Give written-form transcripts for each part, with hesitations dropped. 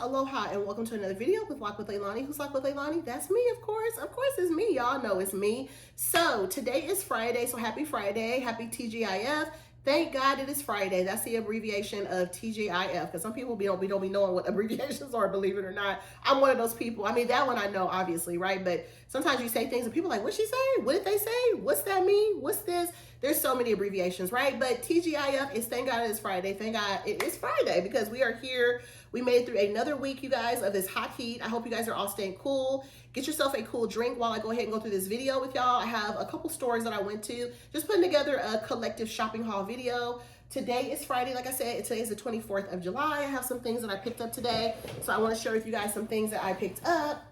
aloha, and welcome to another video with Walk with Leilani. Who's Walk with Leilani? That's me, of course. Of course, it's me. Y'all know it's me. So today is Friday, so happy Friday. Happy TGIF. Thank God it is Friday. That's the abbreviation of TGIF, because some people don't be knowing what abbreviations are, believe it or not. I'm one of those people. I mean, that one I know, obviously, right? But sometimes you say things and people are like, what'd she say? What did they say? What's that mean? What's this? There's so many abbreviations, right? But TGIF is thank God it is Friday. Thank God it is Friday, because we are here. We made it through another week, you guys, of this hot heat. I hope you guys are all staying cool. Get yourself a cool drink while I go ahead and go through this video with y'all. I have a couple stores that I went to, just putting together a collective shopping haul video. Today is Friday, like I said. Today is the 24th of July. I have some things that I picked up today, so I want to share with you guys some things that I picked up.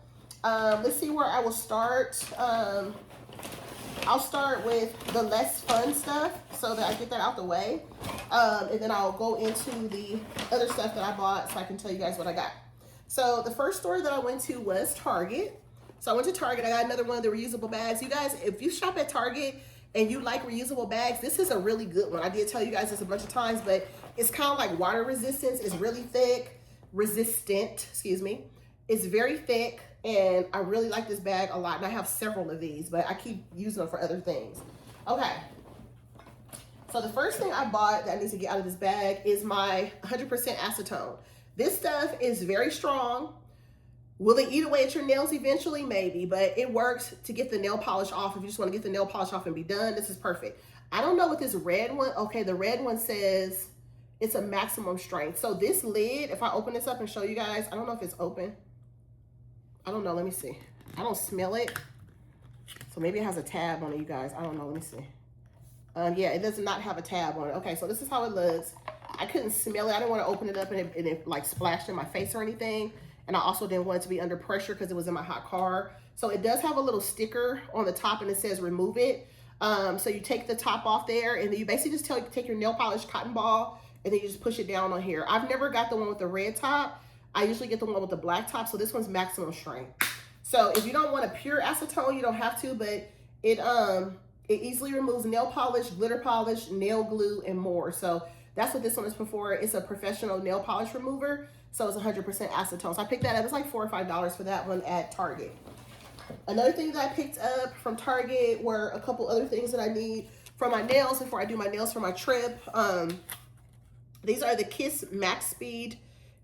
Let's see where I will start. I'll start with the less fun stuff so that I get that out the way. And then I'll go into the other stuff that I bought so I can tell you guys what I got. So the first store that I went to was Target. So I went to Target. I got another one of the reusable bags. You guys, if you shop at Target and you like reusable bags, this is a really good one. I did tell you guys this a bunch of times, but it's kind of like water resistance. It's really resistant, excuse me. It's very thick. And I really like this bag a lot. And I have several of these, but I keep using them for other things. Okay. So the first thing I bought that I need to get out of this bag is my 100% acetone. This stuff is very strong. Will it eat away at your nails eventually? Maybe, but it works to get the nail polish off. If you just want to get the nail polish off and be done, this is perfect. I don't know what this red one, okay, the red one says it's a maximum strength. So this lid, if I open this up and show you guys, I don't know if it's open. I don't know. Let me see. I don't smell it. So maybe it has a tab on it, you guys. I don't know. Let me see. Yeah, it does not have a tab on it. Okay, so this is how it looks. I couldn't smell it. I didn't want to open it up and it like splashed in my face or anything. And I also didn't want it to be under pressure because it was in my hot car. So it does have a little sticker on the top and it says remove it. So you take the top off there and then you basically just take your nail polish cotton ball and then you just push it down on here. I've never got the one with the red top. I usually get the one with the black top, so this one's maximum strength. So if you don't want a pure acetone, you don't have to, but it easily removes nail polish, glitter polish, nail glue, and more. So that's what this one is for. It's a professional nail polish remover, so it's 100% acetone. So I picked that up. It's like $4 or $5 for that one at Target. Another thing that I picked up from Target were a couple other things that I need for my nails before I do my nails for my trip. These are the Kiss Max Speed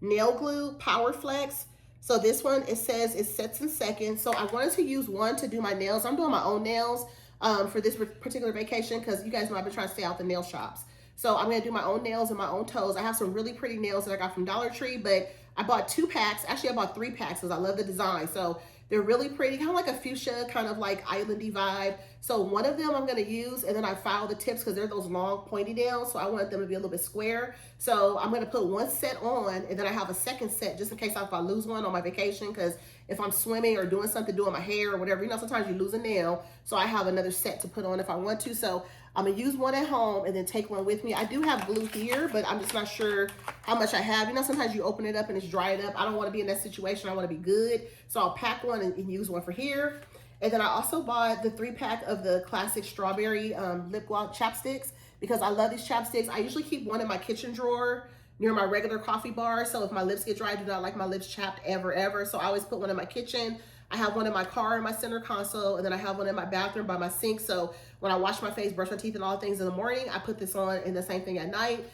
nail glue power flex. So this one, it says it sets in seconds. So I wanted to use one to do my nails. I'm doing my own nails for this particular vacation because you guys know I've been trying to stay out the nail shops. So I'm going to do my own nails and my own toes. I have some really pretty nails that I got from Dollar Tree, but I bought 2 packs. Actually, I bought 3 packs because I love the design. So they're really pretty, kind of like a fuchsia, kind of like islandy vibe. So one of them I'm going to use, and then I file the tips because they're those long pointy nails. So I want them to be a little bit square. So I'm going to put one set on, and then I have a second set just in case if I lose one on my vacation, because if I'm swimming or doing something, doing my hair or whatever, you know, sometimes you lose a nail. So I have another set to put on if I want to. So I'm going to use one at home and then take one with me. I do have glue here, but I'm just not sure how much I have. You know, sometimes you open it up and it's dried up. I don't want to be in that situation. I want to be good. So I'll pack one and use one for here. And then I also bought the 3-pack of the classic strawberry lip gloss chapsticks because I love these chapsticks. I usually keep one in my kitchen drawer near my regular coffee bar. So if my lips get dry, I do not like my lips chapped ever. So I always put one in my kitchen. I have one in my car in my center console, and then I have one in my bathroom by my sink. So when I wash my face, brush my teeth, and all things in the morning, I put this on, and the same thing at night.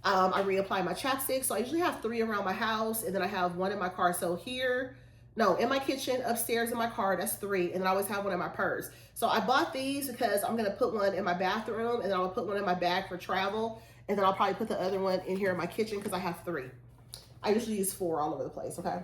I reapply my chapstick. So I usually have 3 around my house, and then I have one in my car. So here, no, in my kitchen, upstairs in my car, that's 3, and then I always have one in my purse. So I bought these because I'm gonna put one in my bathroom, and then I'll put one in my bag for travel, and then I'll probably put the other one in here in my kitchen because I have 3. I usually use 4 all over the place, okay?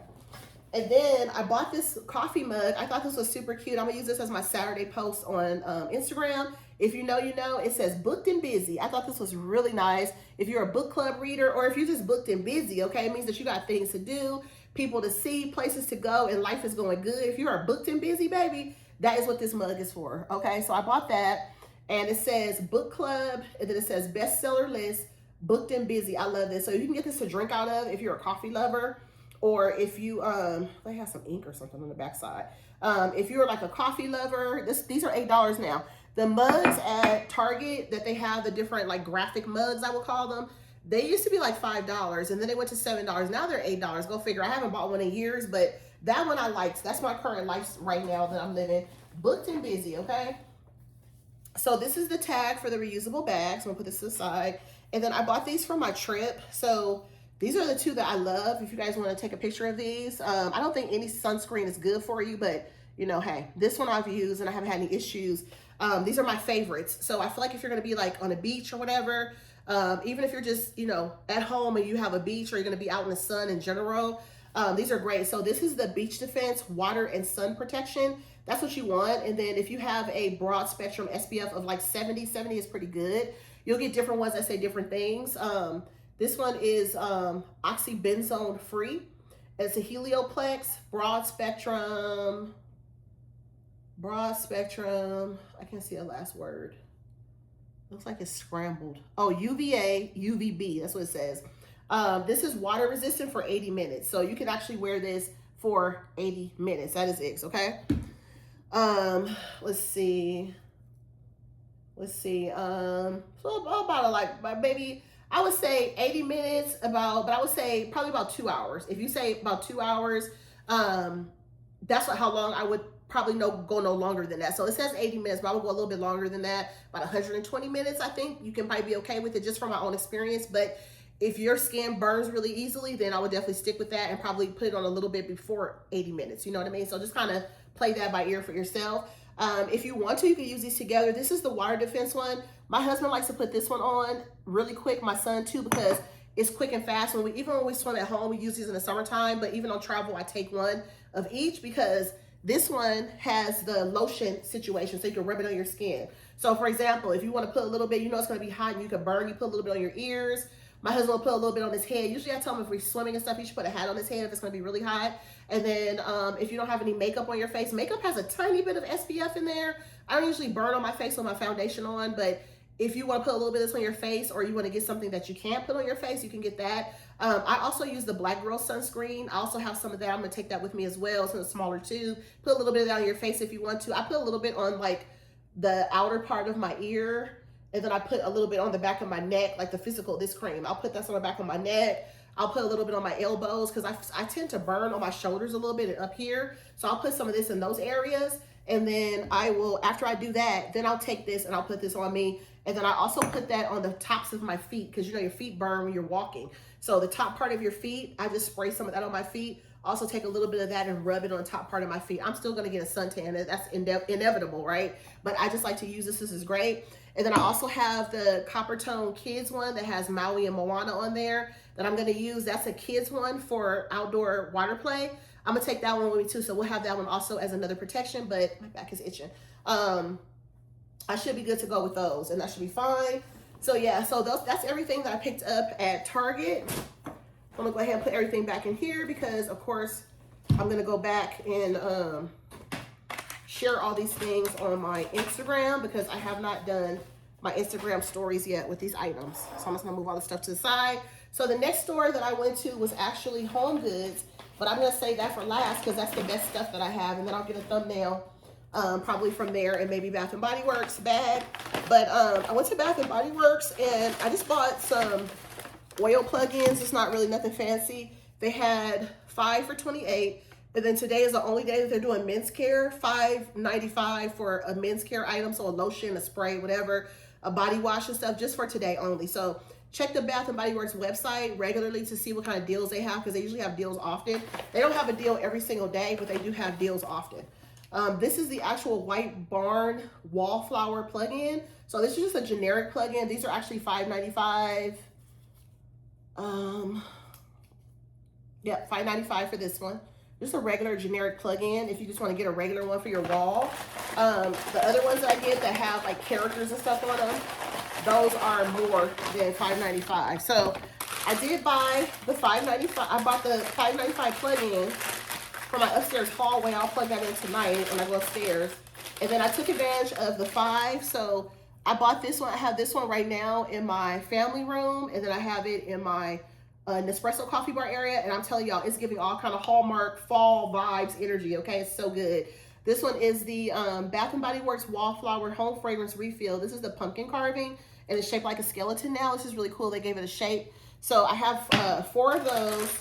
And then I bought this coffee mug. I thought this was super cute. I'm gonna use this as my Saturday post on Instagram. If you know, you know. It says booked and busy. I thought this was really nice. If you're a book club reader or if you're just booked and busy, okay, it means that you got things to do, people to see, places to go, and life is going good. If you are booked and busy, baby, that is what this mug is for, okay? So I bought that, and it says book club, and then it says bestseller list, booked and busy. I love this. So you can get this to drink out of if you're a coffee lover. Or if you, they have some ink or something on the backside. If you're like a coffee lover, these are $8 now. The mugs at Target that they have, the different like graphic mugs, I would call them, They used to be like $5, and then they went to $7. Now they're $8. Go figure. I haven't bought one in years, but that one I liked. That's my current life right now that I'm living. Booked and busy, okay? So this is the tag for the reusable bags. I'm gonna put this aside. And then I bought these for my trip. So these are the two that I love. If you guys want to take a picture of these, I don't think any sunscreen is good for you, but you know, hey, this one I've used and I haven't had any issues. These are my favorites. So I feel like if you're gonna be like on a beach or whatever, even if you're just, you know, at home and you have a beach or you're gonna be out in the sun in general, these are great. So this is the Beach Defense Water and Sun Protection. That's what you want. And then if you have a broad spectrum SPF of like 70 is pretty good. You'll get different ones that say different things. This one is oxybenzone free. It's a Helioplex, broad spectrum. I can't see the last word. Looks like it's scrambled. Oh, UVA, UVB, that's what it says. This is water resistant for 80 minutes. So you can actually wear this for 80 minutes. That is it, okay? Let's see. So about like maybe I would say 80 minutes but I would say probably about 2 hours. If you say about 2 hours, that's how long I would probably go no longer than that. So it says 80 minutes, but I would go a little bit longer than that. About 120 minutes, I think you can probably be okay with it just from my own experience. But if your skin burns really easily, then I would definitely stick with that and probably put it on a little bit before 80 minutes. You know what I mean? So just kind of play that by ear for yourself. If you want to, you can use these together. This is the water defense one. My husband likes to put this one on really quick. My son too, because it's quick and fast. Even when we swim at home, we use these in the summertime. But even on travel, I take one of each because this one has the lotion situation, so you can rub it on your skin. So for example, if you want to put a little bit, you know it's going to be hot and you can burn, you put a little bit on your ears. My husband will put a little bit on his head. Usually I tell him if we're swimming and stuff, he should put a hat on his head if it's going to be really hot. And then if you don't have any makeup on your face, makeup has a tiny bit of SPF in there. I don't usually burn on my face with my foundation on, but if you want to put a little bit of this on your face or you want to get something that you can't put on your face, you can get that. I also use the Black Girl sunscreen. I also have some of that. I'm going to take that with me as well. It's in a smaller tube. Put a little bit of that on your face if you want to. I put a little bit on like the outer part of my ear. And then I put a little bit on the back of my neck, like the physical, this cream. I'll put that on the back of my neck. I'll put a little bit on my elbows because I tend to burn on my shoulders a little bit and up here. So I'll put some of this in those areas. And then I will, after I do that, then I'll take this and I'll put this on me. And then I also put that on the tops of my feet because you know your feet burn when you're walking. So the top part of your feet, I just spray some of that on my feet. Also take a little bit of that and rub it on the top part of my feet. I'm still going to get a suntan. That's inevitable, right? But I just like to use this. This is great. And then I also have the Copper Tone Kids one that has Maui and Moana on there that I'm going to use. That's a kids one for outdoor water play. I'm going to take that one with me too. So we'll have that one also as another protection, but my back is itching. I should be good to go with those and that should be fine. So yeah, so that's everything that I picked up at Target. I'm going to go ahead and put everything back in here because of course I'm going to go back and share all these things on my Instagram because I have not done my Instagram stories yet with these items. So I'm just gonna move all the stuff to the side. So the next store that I went to was actually Homegoods, but I'm gonna save that for last because that's the best stuff that I have. And then I'll get a thumbnail probably from there and maybe Bath & Body Works bag. But I went to Bath & Body Works and I just bought some oil plug-ins. It's not really nothing fancy. They had 5 for $28. And then today is the only day that they're doing men's care, $5.95 for a men's care item. So a lotion, a spray, whatever, a body wash and stuff just for today only. So check the Bath & Body Works website regularly to see what kind of deals they have because they usually have deals often. They don't have a deal every single day, but they do have deals often. This is the actual White Barn Wallflower plug-in. So this is just a generic plug-in. These are actually $5.95. Yeah, $5.95 for this one. Just a regular generic plug-in if you just want to get a regular one for your wall. The other ones that I get that have like characters and stuff on them, those are more than $5.95. So I did buy the $5.95. I bought the $5.95 plug-in for my upstairs hallway. I'll plug that in tonight when I go upstairs. And then I took advantage of the 5. So I bought this one. I have this one right now in my family room. And then I have it in my Nespresso coffee bar area, and I'm telling y'all, it's giving all kind of Hallmark fall vibes energy. Okay, it's so good. This one is the Bath & Body Works Wallflower Home Fragrance Refill. This is the pumpkin carving, and it's shaped like a skeleton now. This is really cool. They gave it a shape. So I have 4 of those.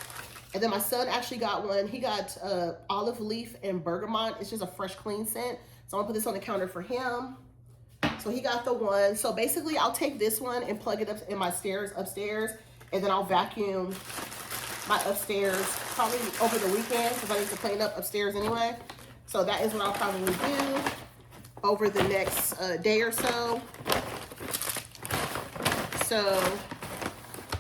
And then my son actually got one. He got olive leaf and bergamot. It's just a fresh, clean scent. So I'm gonna put this on the counter for him. So he got the one. So basically I'll take this one and plug it up in my upstairs, and then I'll vacuum my upstairs probably over the weekend because I need to clean up upstairs anyway. So that is what I'll probably do over the next day or so. So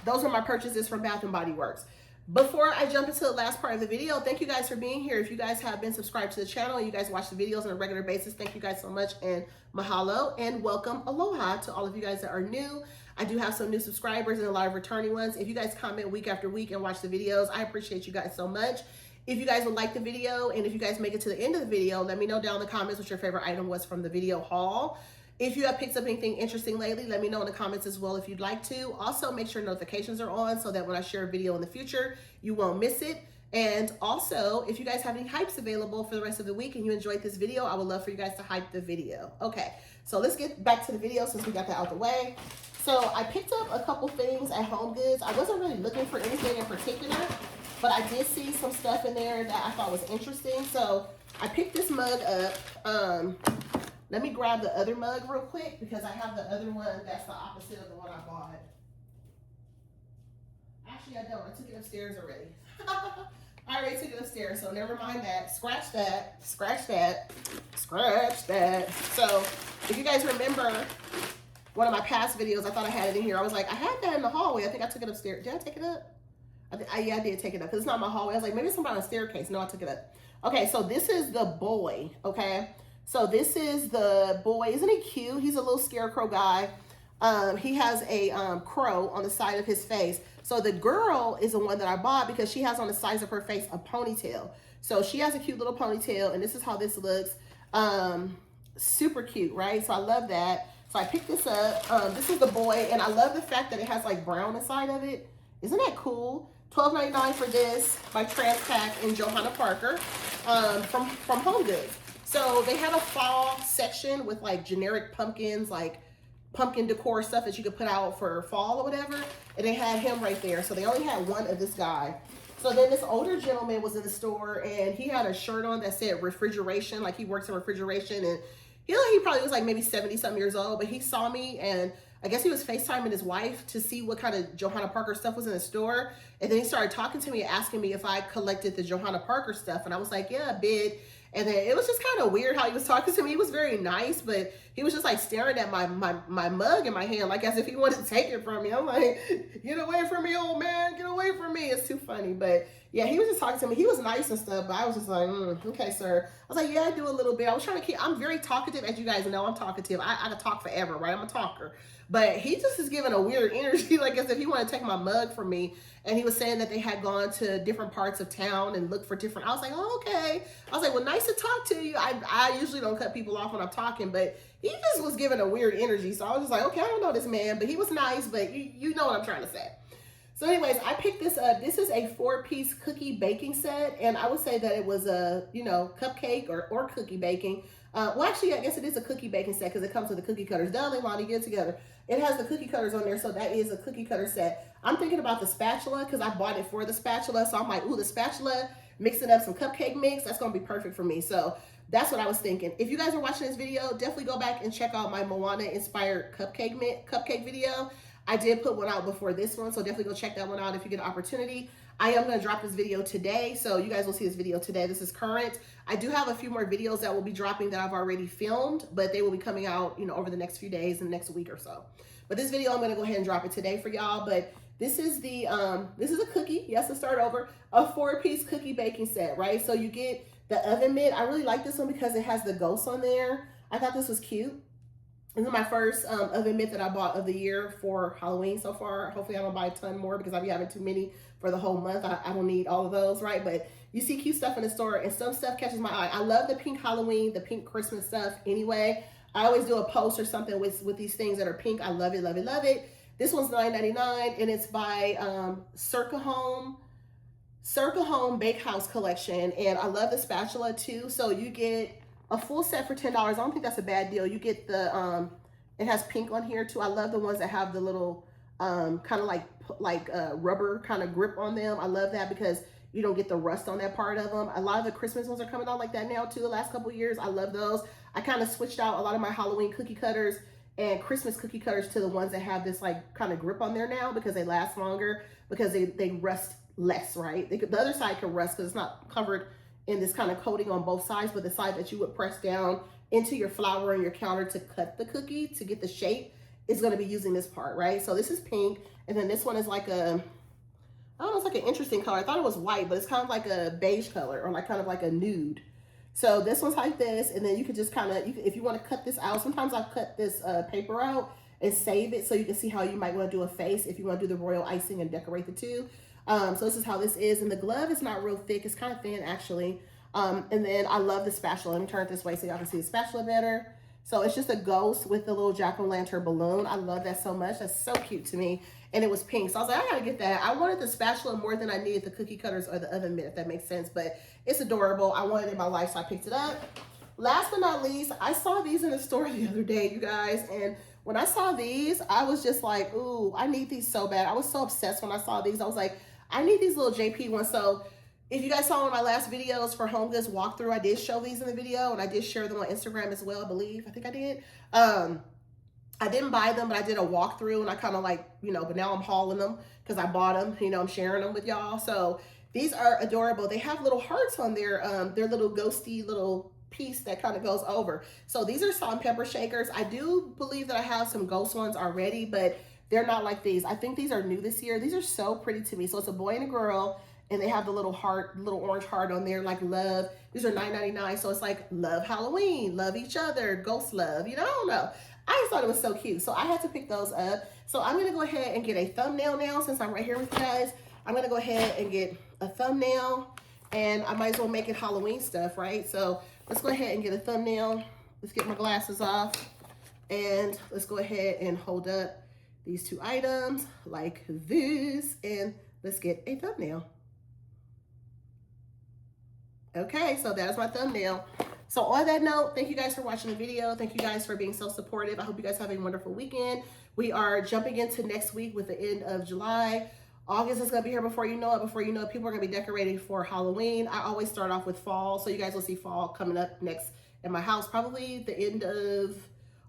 those are my purchases from Bath & Body Works. Before I jump into the last part of the video, thank you guys for being here. If you guys have been subscribed to the channel and you guys watch the videos on a regular basis, thank you guys so much, and mahalo and welcome, aloha to all of you guys that are new. I do have some new subscribers and a lot of returning ones. If you guys comment week after week and watch the videos, I appreciate you guys so much. If you guys would like the video, and if you guys make it to the end of the video, let me know down in the comments what your favorite item was from the video haul. If you have picked up anything interesting lately, let me know in the comments as well if you'd like to. Also, make sure notifications are on so that when I share a video in the future, you won't miss it. And also, if you guys have any hypes available for the rest of the week and you enjoyed this video, I would love for you guys to hype the video. Okay, so let's get back to the video since we got that out the way. So I picked up a couple things at Homegoods. I wasn't really looking for anything in particular, but I did see some stuff in there that I thought was interesting. So I picked this mug up. Let me grab the other mug real quick because I have the other one that's the opposite of the one I bought. Actually, I don't. I took it upstairs already. I already took it upstairs, so never mind that. Scratch that. Scratch that. Scratch that. So if you guys remember one of my past videos, I thought I had it in here. I was like, I had that in the hallway. I think I took it upstairs. Did I take it up? Yeah, I did take it up because it's not my hallway. I was like, maybe it's somebody on the staircase. No, I took it up. Okay, so this is the boy, okay? So this is the boy. Isn't he cute? He's a little scarecrow guy. He has a crow on the side of his face. So the girl is the one that I bought because she has on the sides of her face a ponytail. So she has a cute little ponytail, and this is how this looks. Super cute, right? So I love that. So I picked this up. This is the boy, and I love the fact that it has like brown inside of it. Isn't that cool? $12.99 for this by Transpac and Johanna Parker from Homegoods. So they had a fall section with like generic pumpkins, like pumpkin decor stuff that you could put out for fall or whatever. And they had him right there. So they only had one of this guy. So then this older gentleman was in the store and he had a shirt on that said refrigeration, like he works in refrigeration. And he probably was like maybe 70-something years old, but he saw me and I guess he was FaceTiming his wife to see what kind of Johanna Parker stuff was in the store. And then he started talking to me, asking me if I collected the Johanna Parker stuff. And I was like, yeah, a bit. And then it was just kind of weird how he was talking to me. He was very nice, but he was just like staring at my mug in my hand, like as if he wanted to take it from me. I'm like, get away from me, old man, get away from me. It's too funny. But yeah, he was just talking to me. He was nice and stuff, but I was just like, okay, sir. I was like, yeah, I do a little bit. I was trying to keep, I'm very talkative. As you guys know, I'm talkative. I can talk forever, right? I'm a talker. But he just is giving a weird energy, like as if he wanted to take my mug from me. And he was saying that they had gone to different parts of town and looked for different, I was like, oh, okay. I was like, well, nice to talk to you. I usually don't cut people off when I'm talking, but he just was giving a weird energy. So I was just like, okay, I don't know this man, but he was nice, but you know what I'm trying to say. So anyways, I picked this up. This is a 4-piece cookie baking set. And I would say that it was a, cupcake or cookie baking. Well, actually, I guess it is a cookie baking set because it comes with the cookie cutters. Duh, Leilani, get it together. It has the cookie cutters on there, so that is a cookie cutter set. I'm thinking about the spatula because I bought it for the spatula. So I'm like, ooh, the spatula, mixing up some cupcake mix. That's going to be perfect for me. So that's what I was thinking. If you guys are watching this video, definitely go back and check out my Moana-inspired cupcake video. I did put one out before this one, so definitely go check that one out if you get an opportunity. I am going to drop this video today, so you guys will see this video today. This is current. I do have a few more videos that will be dropping that I've already filmed, but they will be coming out, over the next few days and the next week or so. But this video, I'm going to go ahead and drop it today for y'all. But this is the, this is a cookie. Yes, to start over, a 4-piece cookie baking set, right? So you get the oven mitt. I really like this one because it has the ghosts on there. I thought this was cute. This is my first oven mitt that I bought of the year for Halloween so far. Hopefully I don't buy a ton more because I'll be having too many for the whole month. I don't need all of those, right? But you see cute stuff in the store and some stuff catches my eye. I love the pink Halloween, the pink Christmas stuff anyway. I always do a post or something with these things that are pink. I love it, love it, love it. This one's $9.99 and it's by Circa Home Bakehouse Collection. And I love the spatula too. So you get a full set for $10. I don't think that's a bad deal. You get the It has pink on here too. I love the ones that have the little kind of like rubber kind of grip on them. I love that because you don't get the rust on that part of them. A lot of the Christmas ones are coming out like that now too. The last couple of years, I love those. I kind of switched out a lot of my Halloween cookie cutters and Christmas cookie cutters to the ones that have this like kind of grip on there now because they last longer, because they rust less, right? The other side can rust because it's not covered in this kind of coating on both sides, but the side that you would press down into your flour and your counter to cut the cookie to get the shape is going to be using this part, right? So this is pink, and then this one is like a, I don't know, it's like an interesting color. I thought it was white, but it's kind of like a beige color, or like kind of like a nude. So this one's like this, and then you can just kind of, if you want to cut this out, sometimes I cut this paper out and save it so you can see how you might want to do a face if you want to do the royal icing and decorate the two. So this is how this is, and the glove is not real thick. It's kind of thin, actually. And then I love the spatula. Let me turn it this way so y'all can see the spatula better. So it's just a ghost with the little jack-o'-lantern balloon. I love that so much. That's so cute to me. And it was pink. So I was like, I gotta get that. I wanted the spatula more than I needed the cookie cutters or the oven mitt, if that makes sense. But it's adorable. I wanted it in my life, so I picked it up. Last but not least, I saw these in the store the other day, you guys. And when I saw these, I was just like, ooh, I need these so bad. I was so obsessed when I saw these. I was like, I need these little JP ones. So if you guys saw one of my last videos for Homegoods walkthrough, I did show these in the video, and I did share them on Instagram as well, I believe. I think I did. I didn't buy them, but I did a walkthrough, and I kind of like, you know, but now I'm hauling them because I bought them. You know, I'm sharing them with y'all. So these are adorable. They have little hearts on their little ghosty little piece that kind of goes over. So these are salt and pepper shakers. I do believe that I have some ghost ones already, but they're not like these. I think these are new this year. These are so pretty to me. So it's a boy and a girl, and they have the little heart, little orange heart on there, like love. These are $9.99, so it's like love Halloween, love each other, ghost love. You know, I don't know. I just thought it was so cute, so I had to pick those up. So I'm gonna go ahead and get a thumbnail now, since I'm right here with you guys. I'm gonna go ahead and get a thumbnail, and I might as well make it Halloween stuff, right? So let's go ahead and get a thumbnail. Let's get my glasses off, and let's go ahead and hold up these two items like this, and let's get a thumbnail. Okay, so that is my thumbnail. So on that note, thank you guys for watching the video. Thank you guys for being so supportive. I hope you guys have a wonderful weekend. We are jumping into next week with the end of July. August is gonna be here before you know it. Before you know it, people are gonna be decorating for Halloween. I always start off with fall, so you guys will see fall coming up next in my house, probably the end of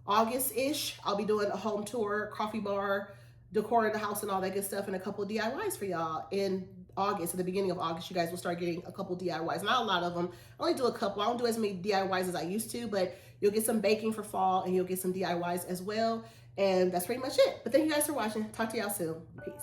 August-ish. I'll be doing a home tour, coffee bar, decorating the house and all that good stuff, and a couple of DIYs for y'all in August. At the beginning of August, you guys will start getting a couple DIYs. Not a lot of them. I only do a couple. I don't do as many DIYs as I used to, but you'll get some baking for fall, and you'll get some DIYs as well. And that's pretty much it. But thank you guys for watching. Talk to y'all soon. Peace.